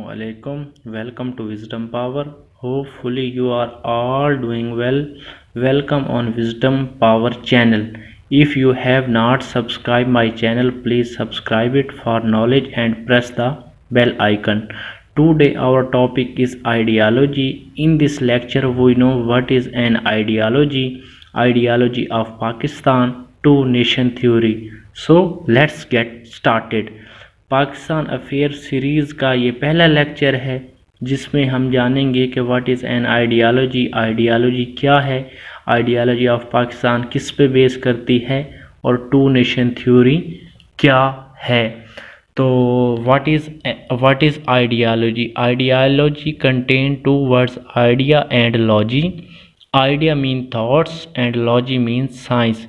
Assalamualaikum. Welcome to Wisdom Power. Hopefully you are all doing well. Welcome on Wisdom Power channel. If you have not subscribed my channel, please subscribe it for knowledge and press the bell icon. Today our topic is ideology. In this lecture we know what is an ideology. Ideology of Pakistan, two nation theory. So let's get started. Pakistan affair series کا یہ پہلا lecture ہے جس میں ہم جانیں گے کہ what is an ideology. Ideology کیا ہے، آئیڈیالوجی آف پاکستان کس پہ بیس کرتی ہے، اور ٹو نیشن تھیوری کیا ہے. تو what is ideology. Ideology contain two words idea and logy. Idea mean thoughts and logy mean science.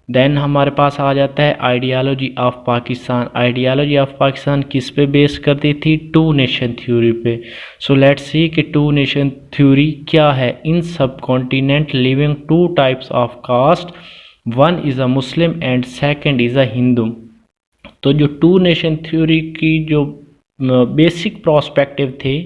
Then ہمارے پاس آ جاتا ہے ideology of Pakistan. Ideology of Pakistan کس پہ بیس کرتی تھی؟ ٹو نیشن تھیوری پہ. سو لیٹس سی کہ ٹو نیشن تھیوری کیا ہے. In subcontinent living two types of caste, one is a Muslim and second is a Hindu. تو جو ٹو نیشن تھیوری کی جو بیسک پراسپیکٹو تھے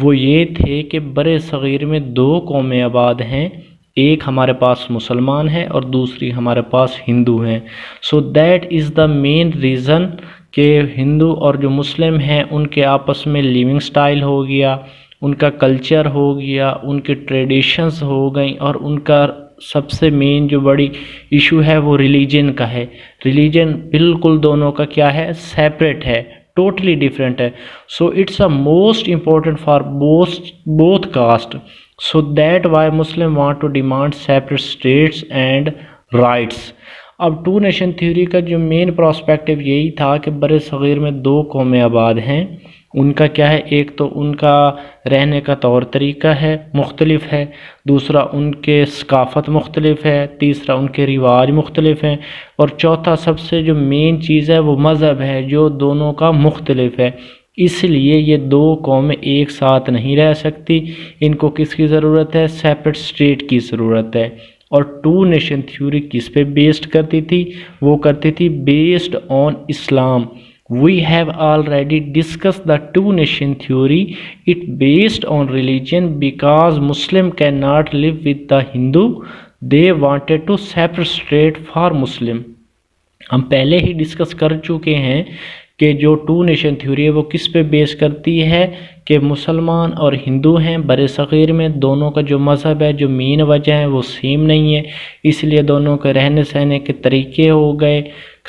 وہ یہ تھے کہ برِ صغیر میں دو قومیں آباد ہیں، ایک ہمارے پاس مسلمان ہے اور دوسری ہمارے پاس ہندو ہیں. So that is the main reason کہ ہندو اور جو مسلم ہیں ان کے آپس میں لیونگ سٹائل ہو گیا، ان کا کلچر ہو گیا، ان کے ٹریڈیشنز ہو گئیں، اور ان کا سب سے مین جو بڑی ایشو ہے وہ ریلیجن کا ہے. ریلیجن بالکل دونوں کا کیا ہے؟ سیپریٹ ہے، ٹوٹلی ڈیفرنٹ ہے. So it's a most important for both caste. So that why Muslim want to demand separate states and rights. اب ٹو نیشن تھیوری کا جو مین پراسپیکٹو یہی تھا کہ برِ صغیر میں دو قومیں آباد ہیں. ان کا کیا ہے؟ ایک تو ان کا رہنے کا طور طریقہ ہے مختلف ہے، دوسرا ان کے ثقافت مختلف ہے، تیسرا ان کے رواج مختلف ہیں، اور چوتھا سب سے جو مین چیز ہے وہ مذہب ہے جو دونوں کا مختلف ہے. اس لیے یہ دو قومیں ایک ساتھ نہیں رہ سکتی. ان کو کس کی ضرورت ہے؟ سیپریٹ اسٹیٹ کی ضرورت ہے. اور ٹو نیشن تھیوری کس پہ بیسڈ کرتی تھی؟ وہ کرتی تھی based on Islam. We have already discuss the two nation theory. It based on religion because Muslim can not live with the Hindu. They wanted to separate state for Muslim. ہم پہلے ہی discuss کر چکے ہیں کہ جو to nation theory ہے وہ کس پہ بیس کرتی ہے کہ مسلمان اور ہندو ہیں برِ صغیر میں، دونوں کا جو مذہب ہے، جو مین وجہ ہے وہ سیم نہیں ہے، اس لیے دونوں کے رہنے سہنے کے طریقے ہو گئے،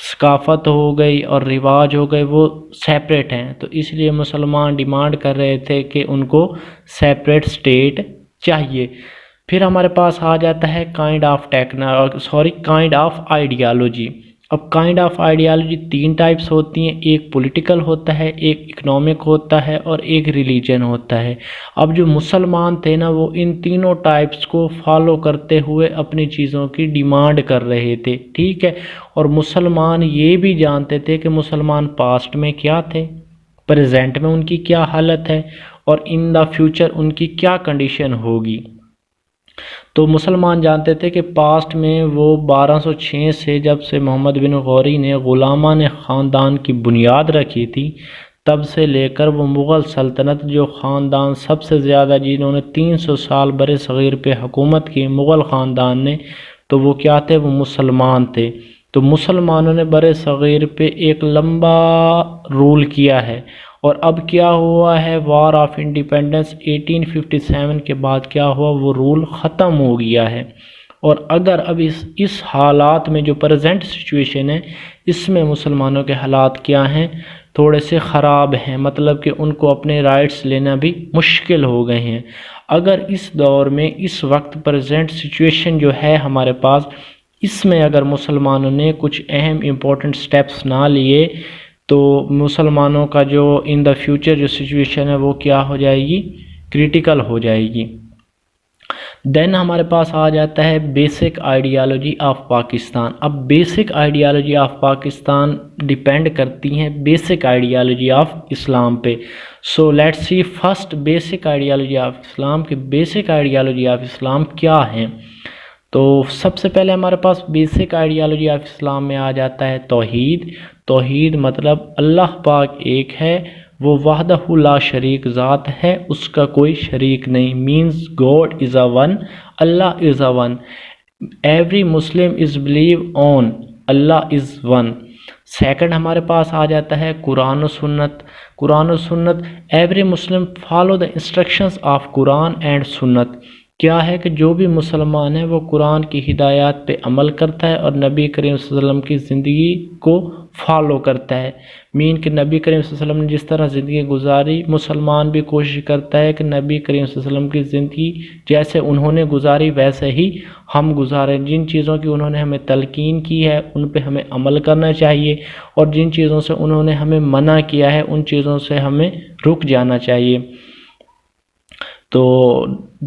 ثقافت ہو گئی اور رواج ہو گئے، وہ سیپریٹ ہیں. تو اس لیے مسلمان ڈیمانڈ کر رہے تھے کہ ان کو سیپریٹ اسٹیٹ چاہیے. پھر ہمارے پاس آ جاتا ہے کائنڈ آف آئیڈیالوجی. اب کائنڈ آف آئیڈیالوجی تین ٹائپس ہوتی ہیں، ایک پولیٹیکل ہوتا ہے، ایک اکنامک ہوتا ہے، اور ایک ریلیجن ہوتا ہے. اب جو مسلمان تھے نا وہ ان تینوں ٹائپس کو فالو کرتے ہوئے اپنی چیزوں کی ڈیمانڈ کر رہے تھے، ٹھیک ہے. اور مسلمان یہ بھی جانتے تھے کہ مسلمان پاسٹ میں کیا تھے، پریزنٹ میں ان کی کیا حالت ہے، اور ان دا فیوچر ان کی کیا کنڈیشن ہوگی. تو مسلمان جانتے تھے کہ پاسٹ میں وہ 1206 سے جب سے محمد بن غوری نے غلامان خاندان کی بنیاد رکھی تھی تب سے لے کر وہ مغل سلطنت، جو خاندان سب سے زیادہ جنہوں نے 300 سال برِ صغیر پہ حکومت کی، مغل خاندان نے، تو وہ کیا تھے؟ وہ مسلمان تھے. تو مسلمانوں نے برِ صغیر پہ ایک لمبا رول کیا ہے. اور اب کیا ہوا ہے؟ وار آف انڈیپینڈنس 1857 کے بعد کیا ہوا؟ وہ رول ختم ہو گیا ہے. اور اگر اب اس حالات میں جو پریزنٹ سچویشن ہے اس میں مسلمانوں کے حالات کیا ہیں؟ تھوڑے سے خراب ہیں، مطلب کہ ان کو اپنے رائٹس لینا بھی مشکل ہو گئے ہیں. اگر اس دور میں اس وقت پریزنٹ سچویشن جو ہے ہمارے پاس، اس میں اگر مسلمانوں نے کچھ اہم امپورٹنٹ سٹیپس نہ لیے تو مسلمانوں کا جو ان دا فیوچر جو سچویشن ہے وہ کیا ہو جائے گی؟ کریٹیکل ہو جائے گی. دین ہمارے پاس آ جاتا ہے بیسک آئیڈیالوجی آف پاکستان. اب basic ideology of Pakistan depend کرتی ہیں بیسک آئیڈیالوجی آف اسلام پہ. So let's see first basic ideology of Islam کہ بیسک آئیڈیالوجی آف اسلام کیا ہیں. تو سب سے پہلے ہمارے پاس بیسک آئیڈیالوجی آف اسلام میں آ جاتا ہے توحید. توحید مطلب اللہ پاک ایک ہے، وہ وحدہ لا شریک ذات ہے، اس کا کوئی شریک نہیں. Means God is a one, Allah is a one. Every Muslim is believe on Allah is one. Second ہمارے پاس آ جاتا ہے قرآن و سنت. قرآن و سنت، every Muslim follow the instructions of Quran and سنت. کیا ہے کہ جو بھی مسلمان ہے وہ قرآن کی ہدایات پہ عمل کرتا ہے اور نبی کریم صلی اللہ علیہ وسلم کی زندگی کو فالو کرتا ہے. مین کہ نبی کریم صلی اللہ علیہ وسلم نے جس طرح زندگی گزاری، مسلمان بھی کوشش کرتا ہے کہ نبی کریم صلی اللہ علیہ وسلم کی زندگی جیسے انہوں نے گزاری ویسے ہی ہم گزاریں. جن چیزوں کی انہوں نے ہمیں تلقین کی ہے ان پہ ہمیں عمل کرنا چاہیے، اور جن چیزوں سے انہوں نے ہمیں منع کیا ہے ان چیزوں سے ہمیں رک جانا چاہیے. تو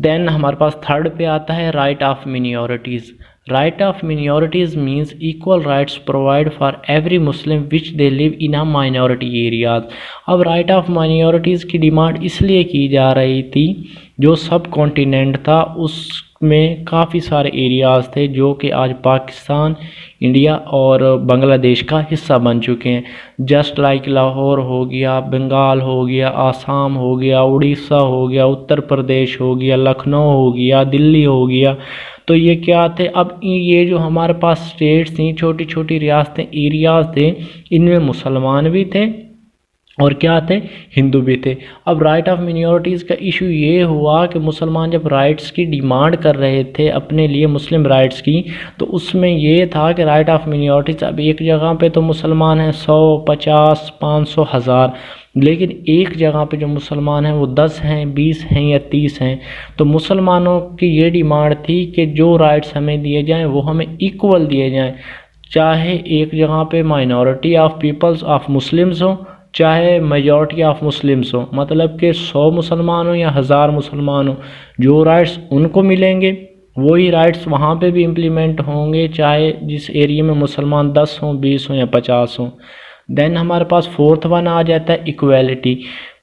دین ہمارے پاس تھرڈ پہ آتا ہے right of minorities. Right of minorities means equal rights provide for every Muslim which they live in a minority areas. اب رائٹ آف مائنورٹیز کی ڈیمانڈ اس لیے کی جا رہی تھی، جو سب کانٹیننٹ تھا اس میں کافی سارے ایریاز تھے جو کہ آج پاکستان، انڈیا اور بنگلہ دیش کا حصہ بن چکے ہیں. جسٹ لائک لاہور ہو گیا، بنگال ہو گیا، آسام ہو گیا، اڑیسہ ہو گیا، اتر پردیش ہو گیا، لکھنؤ ہو گیا، دلی ہو گیا. تو یہ کیا تھے؟ اب یہ جو ہمارے پاس اسٹیٹس تھیں، چھوٹی چھوٹی ریاستیں، ایریاز تھے، ان میں مسلمان بھی تھے اور کیا تھے؟ ہندو بھی تھے. اب رائٹ آف مینیورٹیز کا ایشو یہ ہوا کہ مسلمان جب رائٹس کی ڈیمانڈ کر رہے تھے اپنے لیے، مسلم رائٹس کی، تو اس میں یہ تھا کہ رائٹ آف مینیورٹیز اب ایک جگہ پہ تو مسلمان ہیں 100، 50، 500، 1000، لیکن ایک جگہ پہ جو مسلمان ہیں وہ 10 ہیں، 20 ہیں یا 30 ہیں. تو مسلمانوں کی یہ ڈیمانڈ تھی کہ جو رائٹس ہمیں دیے جائیں وہ ہمیں ایکول دیے جائیں، چاہے ایک جگہ پہ minority of peoples of Muslims ہوں، چاہے میجورٹی آف مسلمز ہوں. مطلب کہ 100 مسلمان ہوں یا 1000 مسلمان ہوں، جو رائٹس ان کو ملیں گے وہی رائٹس وہاں پہ بھی امپلیمنٹ ہوں گے، چاہے جس ایریا میں مسلمان 10 ہوں، 20 ہوں یا 50 ہوں. دین ہمارے پاس فورتھ ون آ جاتا ہے equality.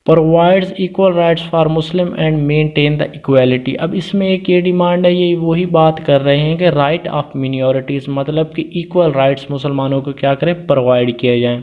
Provides equal rights for Muslim and maintain the equality. اب اس میں ایک یہ ڈیمانڈ ہے، یہ وہی بات کر رہے ہیں کہ رائٹ آف مینیورٹیز مطلب کہ ایکول رائٹس مسلمانوں کو کیا کریں؟ پرووائڈ کیے جائیں.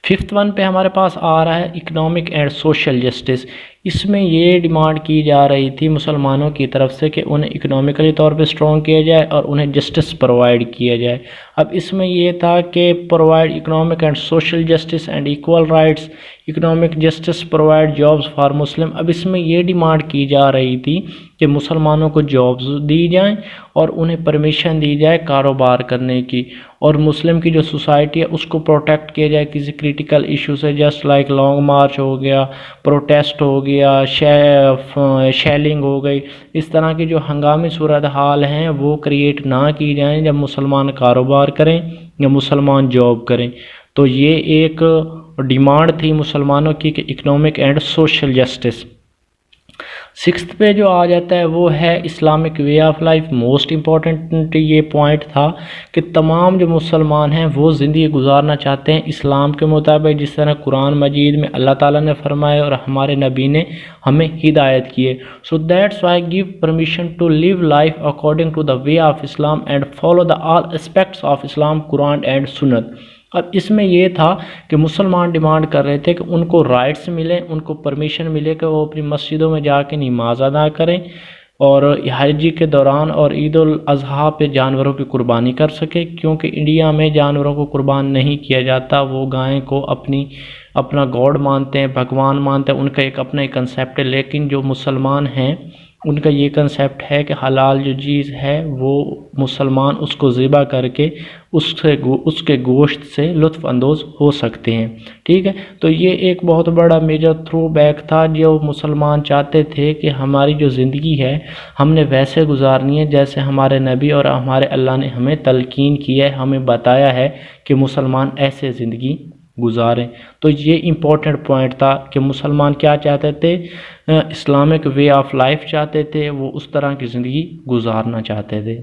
ففتھ ون پہ ہمارے پاس آ رہا ہے اکنامک اینڈ سوشل جسٹس. اس میں یہ ڈیمانڈ کی جا رہی تھی مسلمانوں کی طرف سے کہ انہیں اکنامکلی طور پہ اسٹرانگ کیا جائے اور انہیں جسٹس پرووائڈ کیا جائے. اب اس میں یہ تھا کہ provide economic and social justice and equal rights, economic justice provide jobs for Muslim. اب اس میں یہ ڈیمانڈ کی جا رہی تھی کہ مسلمانوں کو جابز دی جائیں اور انہیں پرمیشن دی جائے کاروبار کرنے کی، اور مسلم کی جو سوسائٹی ہے اس کو پروٹیکٹ کیا جائے کسی کریٹیکل ایشو سے، جسٹ لائک لانگ مارچ ہو گیا، پروٹیسٹ ہو گیا، شیلنگ ہو گئی. اس طرح کی جو ہنگامی صورتحال ہیں وہ کریٹ نہ کی جائیں جب مسلمان کاروبار کریں یا مسلمان جاب کریں. تو یہ ایک ڈیمانڈ تھی مسلمانوں کی کہ economic and social justice. Sixth پہ جو آ جاتا ہے وہ ہے Islamic way of life. Most important یہ پوائنٹ تھا کہ تمام جو مسلمان ہیں وہ زندگی گزارنا چاہتے ہیں اسلام کے مطابق، جس طرح قرآن مجید میں اللہ تعالیٰ نے فرمایا اور ہمارے نبی نے ہمیں ہدایت کی ہے. So that's why give permission to live life according to the way of Islam and follow the all aspects of Islam, Quran and Sunnah. اب اس میں یہ تھا کہ مسلمان ڈیمانڈ کر رہے تھے کہ ان کو رائٹس ملیں، ان کو پرمیشن ملے کہ وہ اپنی مسجدوں میں جا کے نماز ادا کریں اور حج کے دوران اور عید الاضحیٰ پہ جانوروں کی قربانی کر سکے، کیونکہ انڈیا میں جانوروں کو قربان نہیں کیا جاتا. وہ گائے کو اپنا گاڈ مانتے ہیں، بھگوان مانتے ہیں، ان کا ایک اپنا ایک کنسیپٹ ہے. لیکن جو مسلمان ہیں ان کا یہ کنسیپٹ ہے کہ حلال جو چیز ہے وہ مسلمان اس کو ذبح کر کے اس کے گوشت سے لطف اندوز ہو سکتے ہیں. ٹھیک ہے، تو یہ ایک بہت بڑا میجر تھرو بیک تھا. جو مسلمان چاہتے تھے کہ ہماری جو زندگی ہے ہم نے ویسے گزارنی ہے جیسے ہمارے نبی اور ہمارے اللہ نے ہمیں تلقین کیا ہے، ہمیں بتایا ہے کہ مسلمان ایسے زندگی گزاریں. تو یہ امپورٹنٹ پوائنٹ تھا کہ مسلمان کیا چاہتے تھے؟ اسلامک وے آف لائف چاہتے تھے، وہ اس طرح کی زندگی گزارنا چاہتے تھے.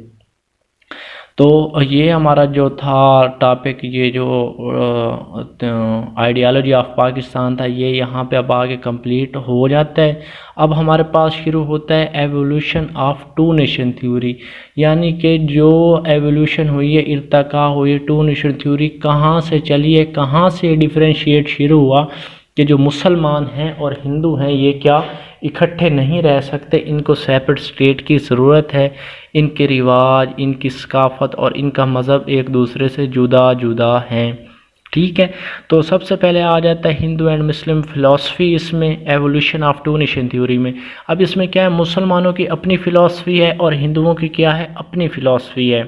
تو یہ ہمارا جو تھا ٹاپک، یہ جو آئیڈیالوجی آف پاکستان تھا، یہ یہاں پہ اب آگے کمپلیٹ ہو جاتا ہے. اب ہمارے پاس شروع ہوتا ہے evolution of two nation theory, یعنی کہ جو ایوولوشن ہوئی ہے، ارتقاء ہوئی ہے ٹو نیشن تھیوری، کہاں سے چلی ہے، کہاں سے ڈیفرینشیٹ شروع ہوا کہ جو مسلمان ہیں اور ہندو ہیں یہ کیا اکٹھے نہیں رہ سکتے، ان کو سیپریٹ اسٹیٹ کی ضرورت ہے، ان کے رواج، ان کی ثقافت اور ان کا مذہب ایک دوسرے سے جدا جدا ہیں، ٹھیک ہے۔ تو سب سے پہلے آ جاتا ہے ہندو اینڈ مسلم فلاسفی، اس میں evolution of two nation theory میں۔ اب اس میں کیا ہے، مسلمانوں کی اپنی فلاسفی ہے اور ہندوؤں کی کیا ہے، اپنی فلاسفی ہے۔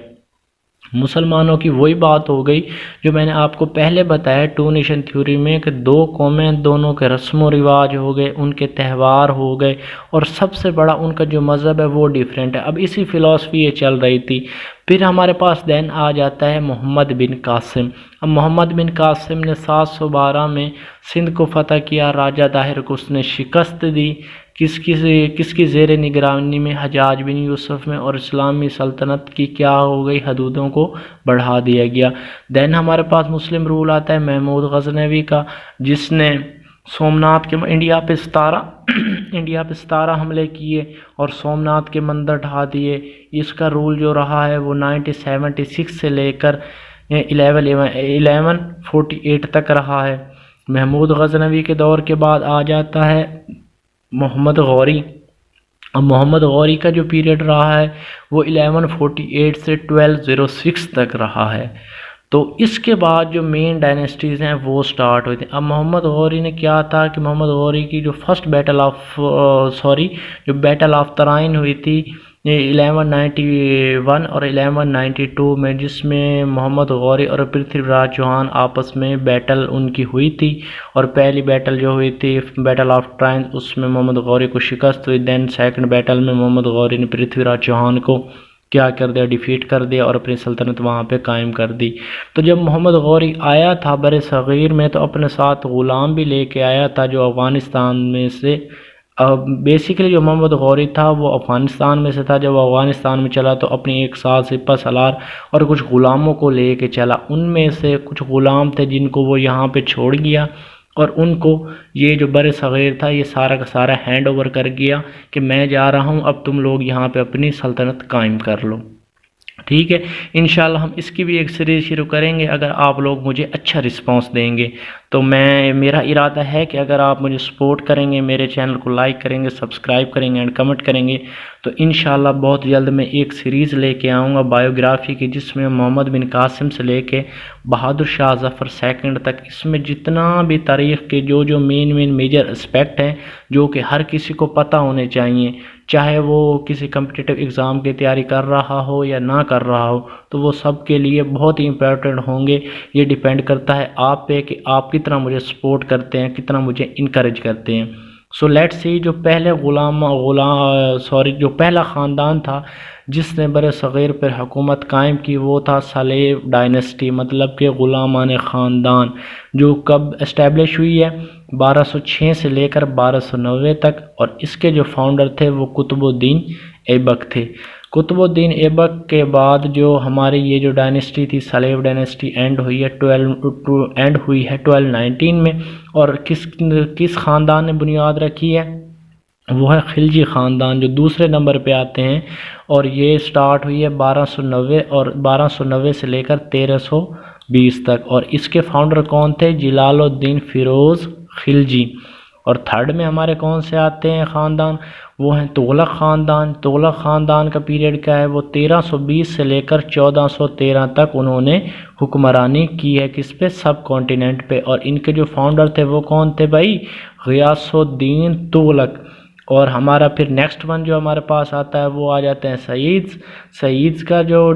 مسلمانوں کی وہی بات ہو گئی جو میں نے آپ کو پہلے بتایا ٹو نیشن تھیوری میں، کہ دو قومیں، دونوں کے رسم و رواج ہو گئے، ان کے تہوار ہو گئے، اور سب سے بڑا ان کا جو مذہب ہے وہ ڈیفرنٹ ہے۔ اب اسی فلاسفی یہ چل رہی تھی۔ پھر ہمارے پاس دین آ جاتا ہے محمد بن قاسم۔ اب محمد بن قاسم نے 712 میں سندھ کو فتح کیا، راجہ طاہر کو اس نے شکست دی، کس کی زیر نگرانی میں، حجاج بن یوسف میں، اور اسلامی سلطنت کی کیا ہو گئی، حدودوں کو بڑھا دیا گیا۔ دین ہمارے پاس مسلم رول آتا ہے محمود غزنوی کا، جس نے سومناتھ کے انڈیا پہ 17 حملے کیے اور سومناتھ کے مندر ڈھا دیے۔ اس کا رول جو رہا ہے وہ 976 سے لے کر 1148 تک رہا ہے۔ محمود غزنوی کے دور کے بعد آ جاتا ہے محمد غوری۔ اب محمد غوری کا جو پیریڈ رہا ہے وہ 1148 سے 1206 تک رہا ہے۔ تو اس کے بعد جو مین ڈائنیسٹیز ہیں وہ سٹارٹ ہوئی تھیں۔ اب محمد غوری نے کیا تھا کہ محمد غوری کی جو فرسٹ بیٹل آف ترائن ہوئی تھی 1191 اور 1192 میں، جس میں محمد غوری اور پرتھوی راج چوہان آپس میں بیٹل ان کی ہوئی تھی، اور پہلی بیٹل جو ہوئی تھی بیٹل آف ترائن اس میں محمد غوری کو شکست ہوئی۔ دین سیکنڈ بیٹل میں محمد غوری نے پرتھوی راج چوہان کو کیا کر دیا، ڈیفیٹ کر دیا اور اپنی سلطنت وہاں پہ قائم کر دی۔ تو جب محمد غوری آیا تھا بر صغیر میں تو اپنے ساتھ غلام بھی لے کے آیا تھا جو افغانستان میں سے، بیسیکلی جو محمد غوری تھا وہ افغانستان میں سے تھا، جب وہ افغانستان میں چلا تو اپنی ایک ساتھ سپہ سالار اور کچھ غلاموں کو لے کے چلا۔ ان میں سے کچھ غلام تھے جن کو وہ یہاں پہ چھوڑ گیا، اور ان کو یہ جو بر صغیر تھا یہ سارا کا سارا ہینڈ اوور کر گیا کہ میں جا رہا ہوں، اب تم لوگ یہاں پہ اپنی سلطنت قائم کر لو، ٹھیک ہے۔ انشاءاللہ ہم اس کی بھی ایک سیریز شروع کریں گے اگر آپ لوگ مجھے اچھا رسپانس دیں گے تو۔ میرا ارادہ ہے کہ اگر آپ مجھے سپورٹ کریں گے، میرے چینل کو لائک کریں گے، سبسکرائب کریں گے اینڈ کمنٹ کریں گے، تو انشاءاللہ بہت جلد میں ایک سیریز لے کے آؤں گا بایوگرافی کی، جس میں محمد بن قاسم سے لے کے بہادر شاہ ظفر سیکنڈ تک، اس میں جتنا بھی تاریخ کے جو مین میجر اسپیکٹ ہیں جو کہ ہر کسی کو پتہ ہونے چاہیے، چاہے وہ کسی کمپٹیٹیو ایگزام کی تیاری کر رہا ہو یا نہ کر رہا ہو، تو وہ سب کے لیے بہت ہی امپورٹنٹ ہوں گے۔ یہ ڈیپینڈ کرتا ہے آپ پہ کہ آپ کتنا مجھے سپورٹ کرتے ہیں، کتنا مجھے انکریج کرتے ہیں۔ سو لیٹس سی، جو پہلا خاندان تھا جس نے بر صغیر پر حکومت قائم کی وہ تھا سلیو ڈائنیسٹی، مطلب کہ غلامان خاندان، جو کب اسٹیبلش ہوئی ہے 1206 سے لے کر 1290 تک، اور اس کے جو فاؤنڈر تھے وہ قطب الدین ایبک تھے۔ قطب الدین ایبک کے بعد جو ہماری یہ جو ڈائنیسٹی تھی سلیو ڈائنیسٹی اینڈ ہوئی ہے 1219 میں، اور کس خاندان نے بنیاد رکھی ہے، وہ ہے خلجی خاندان جو دوسرے نمبر پہ آتے ہیں، اور یہ سٹارٹ ہوئی ہے 1290 سے لے کر 1320 تک، اور اس کے فاؤنڈر کون تھے، جلال الدین فیروز خلجی۔ اور تھرڈ میں ہمارے کون سے آتے ہیں خاندان، وہ ہیں تغلق خاندان۔ تغلق خاندان کا پیریڈ کیا ہے، وہ 1320 سے لے کر 1413 تک انہوں نے حکمرانی کی ہے، کس پہ، سب کانٹیننٹ پہ، اور ان کے جو فاؤنڈر تھے وہ کون تھے بھائی، غیاث الدین تغلق۔ اور ہمارا پھر نیکسٹ ون جو ہمارے پاس آتا ہے وہ آ جاتے ہیں سعیدز کا جو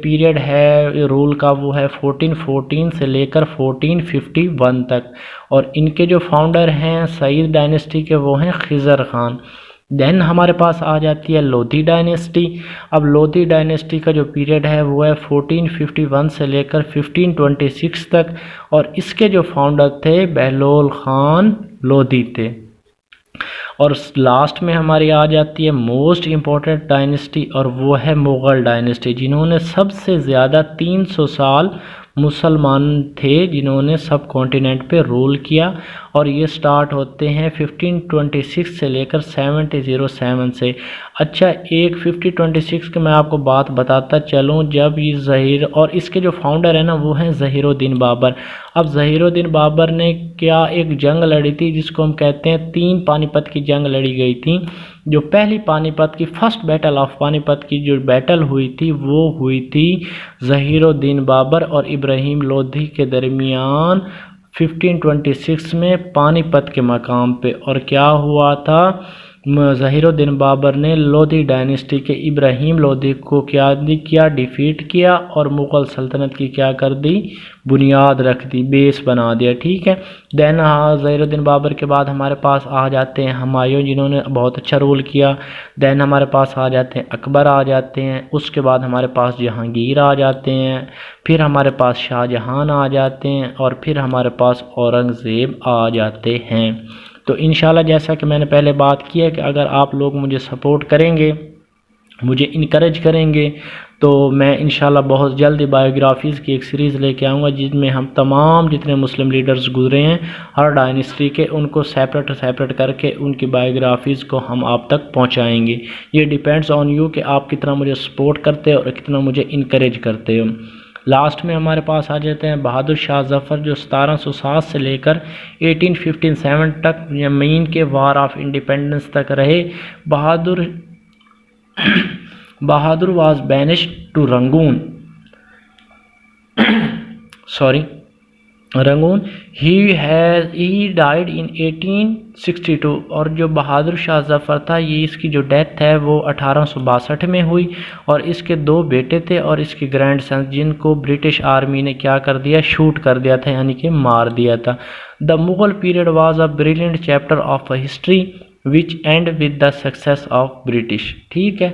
پیریڈ ہے رول کا وہ ہے 1414 سے لے کر 1451 تک، اور ان کے جو فاؤنڈر ہیں سعید ڈائنیسٹی کے وہ ہیں خضر خان۔ دین ہمارے پاس آ جاتی ہے لودھی ڈائنیسٹی۔ اب لودھی ڈائنیسٹی کا جو پیریڈ ہے وہ ہے 1451 سے لے کر 1526 تک، اور اس کے جو فاؤنڈر تھے بہلول خان لودھی تھے۔ اور لاسٹ میں ہماری آ جاتی ہے موسٹ امپورٹنٹ ڈائنیسٹی، اور وہ ہے مغل ڈائنیسٹی، جنہوں نے سب سے زیادہ 300 سال مسلمان تھے جنہوں نے سب کانٹیننٹ پہ رول کیا، اور یہ سٹارٹ ہوتے ہیں 1526 سے لے کر 707 سے۔ اچھا، ایک 1526 کے میں آپ کو بات بتاتا چلوں، جب یہ اور اس کے جو فاؤنڈر ہیں نا وہ ہیں ظہیر الدین بابر۔ اب ظہیر الدین بابر نے کیا ایک جنگ لڑی تھی جس کو ہم کہتے ہیں 3 پانی پت کی جنگ لڑی گئی تھی۔ جو پہلی پانی پت کی فرسٹ بیٹل آف پانی پت کی جو بیٹل ہوئی تھی وہ ہوئی تھی ظہیر الدین بابر اور ابراہیم لودھی کے درمیان 1526 میں پانی پت کے مقام پہ۔ اور کیا ہوا تھا، ظہیر الدین بابر نے لودھی ڈائنیسٹی کے ابراہیم لودھی کو کیا ڈیفیٹ کیا، اور مغل سلطنت کی کیا کر دی، بنیاد رکھ دی، بیس بنا دیا، ٹھیک ہے۔ دین ظہیر الدین بابر کے بعد ہمارے پاس آ جاتے ہیں ہمایوں، جنہوں نے بہت اچھا رول کیا۔ دین ہمارے پاس آ جاتے ہیں اکبر آ جاتے ہیں، اس کے بعد ہمارے پاس جہانگیر آ جاتے ہیں، پھر ہمارے پاس شاہ جہان آ جاتے ہیں، اور پھر ہمارے پاس اورنگزیب آ جاتے ہیں۔ تو انشاءاللہ جیسا کہ میں نے پہلے بات کی ہے کہ اگر آپ لوگ مجھے سپورٹ کریں گے، مجھے انکریج کریں گے، تو میں انشاءاللہ بہت جلد بایوگرافیز کی ایک سیریز لے کے آؤں گا جس میں ہم تمام جتنے مسلم لیڈرز گزرے ہیں ہر ڈائنیسٹی کے، ان کو سیپریٹ کر کے ان کی بایوگرافیز کو ہم آپ تک پہنچائیں گے۔ یہ ڈیپینڈز آن یو کہ آپ کتنا مجھے سپورٹ کرتے ہو اور کتنا مجھے انکریج کرتے ہو۔ لاسٹ میں ہمارے پاس آ جاتے ہیں بہادر شاہ ظفر، جو 1707 سے لے کر 1857 تک یمین کے وار آف انڈیپینڈنس تک رہے۔ Bahadur was banished to Rangoon Rangoon he died in 1862۔ اور جو بہادر شاہ ظفر تھا، یہ اس کی جو ڈیتھ ہے وہ 1862 میں ہوئی، اور اس کے 2 بیٹے تھے اور اس کے گرینڈ سنس، جن کو برٹش آرمی نے کیا کر دیا، شوٹ کر دیا تھا، یعنی کہ مار دیا تھا۔ The Mughal period was a brilliant chapter of history which and with the success of British, ٹھیک ہے۔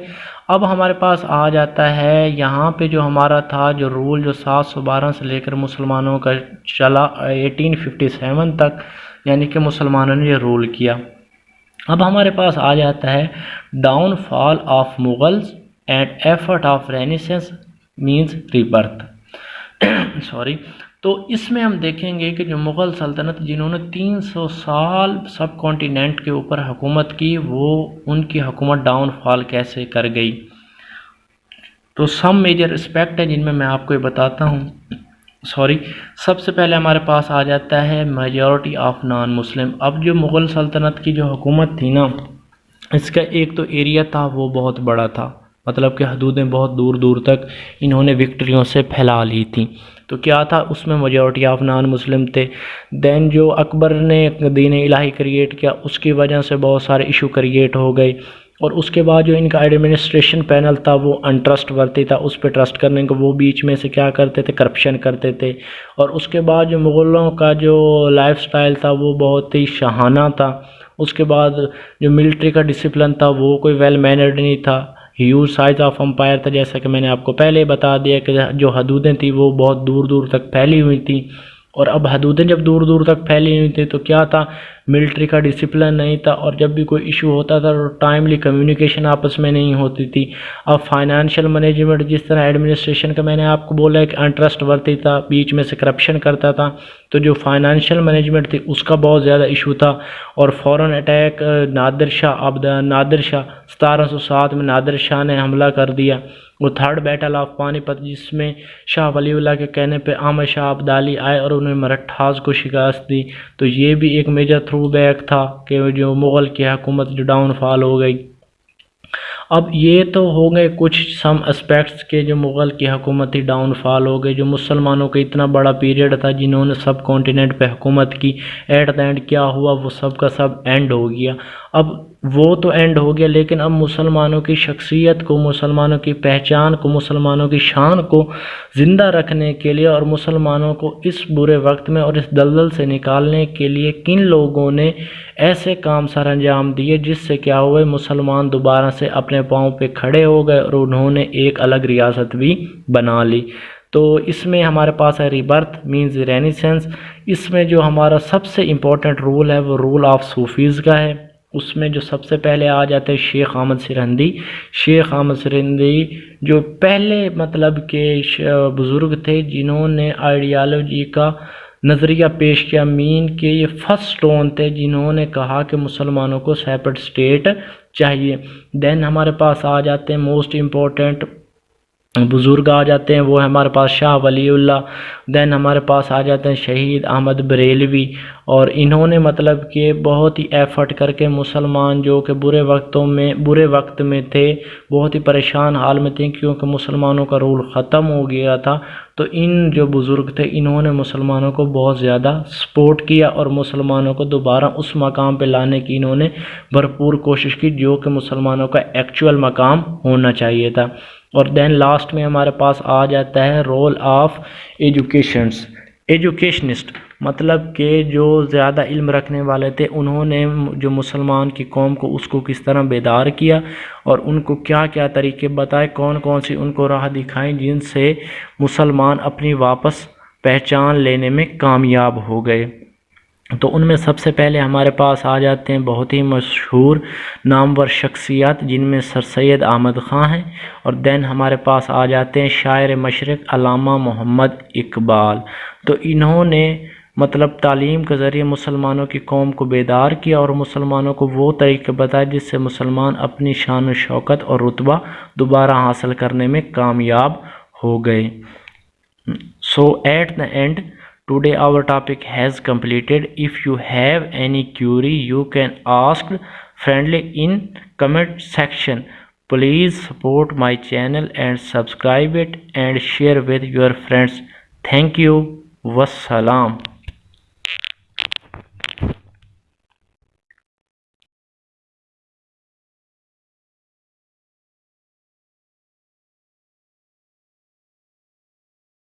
اب ہمارے پاس آ جاتا ہے یہاں پہ جو ہمارا تھا جو رول، جو 712 سے لے کر مسلمانوں کا چلا 1857 تک، یعنی کہ مسلمانوں نے یہ رول کیا۔ اب ہمارے پاس آ جاتا ہے downfall of Mughals and effort of renaissance means rebirth تو اس میں ہم دیکھیں گے کہ جو مغل سلطنت جنہوں نے 300 سال سب کانٹیننٹ کے اوپر حکومت کی، وہ ان کی حکومت ڈاؤن فال کیسے کر گئی۔ تو سم میجر اسپیکٹ ہے جن میں آپ کو یہ بتاتا ہوں۔ سب سے پہلے ہمارے پاس آ جاتا ہے میجورٹی آف نان مسلم۔ اب جو مغل سلطنت کی جو حکومت تھی نا، اس کا ایک تو ایریا تھا وہ بہت بڑا تھا، مطلب کہ حدودیں بہت دور دور تک انہوں نے وکٹریوں سے پھیلا لی تھیں۔ تو کیا تھا اس میں میجورٹی آف نان مسلم تھے۔ دین جو اکبر نے دین الہی کریٹ کیا، اس کی وجہ سے بہت سارے ایشو کریٹ ہو گئے، اور اس کے بعد جو ان کا ایڈمنسٹریشن پینل تھا وہ انٹرسٹ ورتی تھا، اس پہ ٹرسٹ کرنے کو وہ بیچ میں سے کیا کرتے تھے، کرپشن کرتے تھے۔ اور اس کے بعد جو مغلوں کا جو لائف سٹائل تھا وہ بہت ہی شاہانہ تھا۔ اس کے بعد جو ملٹری کا ڈسپلن تھا وہ کوئی ویل مینرڈ نہیں تھا، ہیوج سائز آف امپائر تھا، جیسا کہ میں نے آپ کو پہلے بتا دیا کہ جو حدودیں تھیں وہ بہت دور دور تک پھیلی ہوئی تھیں۔ اور اب حدودیں جب دور دور تک پھیلی ہوئی تھیں تو کیا تھا، ملٹری کا ڈسپلن نہیں تھا، اور جب بھی کوئی ایشو ہوتا تھا تو ٹائملی کمیونیکیشن آپس میں نہیں ہوتی تھی۔ اب فائنانشیل مینجمنٹ، جس طرح ایڈمنسٹریشن کا میں نے آپ کو بولا ہے کہ انٹرسٹ ورتی تھا، بیچ میں سے کرپشن کرتا تھا، تو جو فائنانشیل مینجمنٹ تھی اس کا بہت زیادہ ایشو تھا۔ اور فوراً اٹیک نادر شاہ 1707 میں نادر شاہ نے حملہ کر دیا، وہ 3rd بیٹل آف پانی پت، جس میں شاہ ولی اللہ کے کہنے پہ احمد شاہ ابدالی آئے اور انہیں مرٹھاز کو شکست دی۔ تو یہ بھی ایک میجر تھرو بیک تھا کہ جو مغل کی حکومت جو ڈاؤن فال ہو گئی۔ اب یہ تو ہو گئے کچھ سم اسپیکٹس کے جو مغل کی حکومت ہی ڈاؤن فال ہو گئی، جو مسلمانوں کا اتنا بڑا پیریڈ تھا جنہوں نے سب کانٹیننٹ پہ حکومت کی، ایٹ دا اینڈ کیا ہوا، وہ سب کا سب اینڈ ہو گیا۔ اب وہ تو اینڈ ہو گیا، لیکن اب مسلمانوں کی شخصیت کو، مسلمانوں کی پہچان کو، مسلمانوں کی شان کو زندہ رکھنے کے لیے اور مسلمانوں کو اس برے وقت میں اور اس دلدل سے نکالنے کے لیے کن لوگوں نے ایسے کام سر انجام دیے جس سے کیا ہوئے، مسلمان دوبارہ سے اپنے پاؤں پہ کھڑے ہو گئے اور انہوں نے ایک الگ ریاست بھی بنا لی۔ تو اس میں ہمارے پاس ہے ریبرتھ مینز رینیسنس۔ اس میں جو ہمارا سب سے امپورٹنٹ رول ہے وہ رول آف صوفیز کا ہے۔ اس میں جو سب سے پہلے آ جاتے ہیں شیخ احمد سرہندی۔ شیخ احمد سرہندی جو پہلے مطلب کہ بزرگ تھے جنہوں نے آئیڈیالوجی کا نظریہ پیش کیا، مین کہ یہ فرسٹ سٹون تھے جنہوں نے کہا کہ مسلمانوں کو سیپریٹ اسٹیٹ چاہیے۔ دین ہمارے پاس آ جاتے ہیں موسٹ امپورٹنٹ بزرگ آ جاتے ہیں، وہ ہے ہمارے پاس شاہ ولی اللہ۔ دین ہمارے پاس آ جاتے ہیں شہید احمد بریلوی، اور انہوں نے مطلب کہ بہت ہی ایفرٹ کر کے مسلمان جو کہ برے وقت میں تھے، بہت ہی پریشان حال میں تھے کیونکہ مسلمانوں کا رول ختم ہو گیا تھا، تو ان جو بزرگ تھے انہوں نے مسلمانوں کو بہت زیادہ سپورٹ کیا اور مسلمانوں کو دوبارہ اس مقام پہ لانے کی انہوں نے بھرپور کوشش کی جو کہ مسلمانوں کا ایکچول مقام ہونا چاہیے تھا۔ اور دین لاسٹ میں ہمارے پاس آ جاتا ہے رول آف ایجوکیشنسٹ، مطلب کہ جو زیادہ علم رکھنے والے تھے انہوں نے جو مسلمان کی قوم کو اس کو کس طرح بیدار کیا اور ان کو کیا کیا طریقے بتائے، کون کون سی ان کو راہ دکھائیں جن سے مسلمان اپنی واپس پہچان لینے میں کامیاب ہو گئے۔ تو ان میں سب سے پہلے ہمارے پاس آ جاتے ہیں بہت ہی مشہور نامور شخصیات جن میں سر سید احمد خان ہیں، اور دین ہمارے پاس آ جاتے ہیں شاعر مشرق علامہ محمد اقبال۔ تو انہوں نے مطلب تعلیم کے ذریعے مسلمانوں کی قوم کو بیدار کیا اور مسلمانوں کو وہ طریقے بتائے جس سے مسلمان اپنی شان و شوکت اور رتبہ دوبارہ حاصل کرنے میں کامیاب ہو گئے۔ So at the end, today our topic has completed. If you have any query, you can ask friendly in comment section. Please support my channel and subscribe it and share with your friends. Thank you. Wassalam.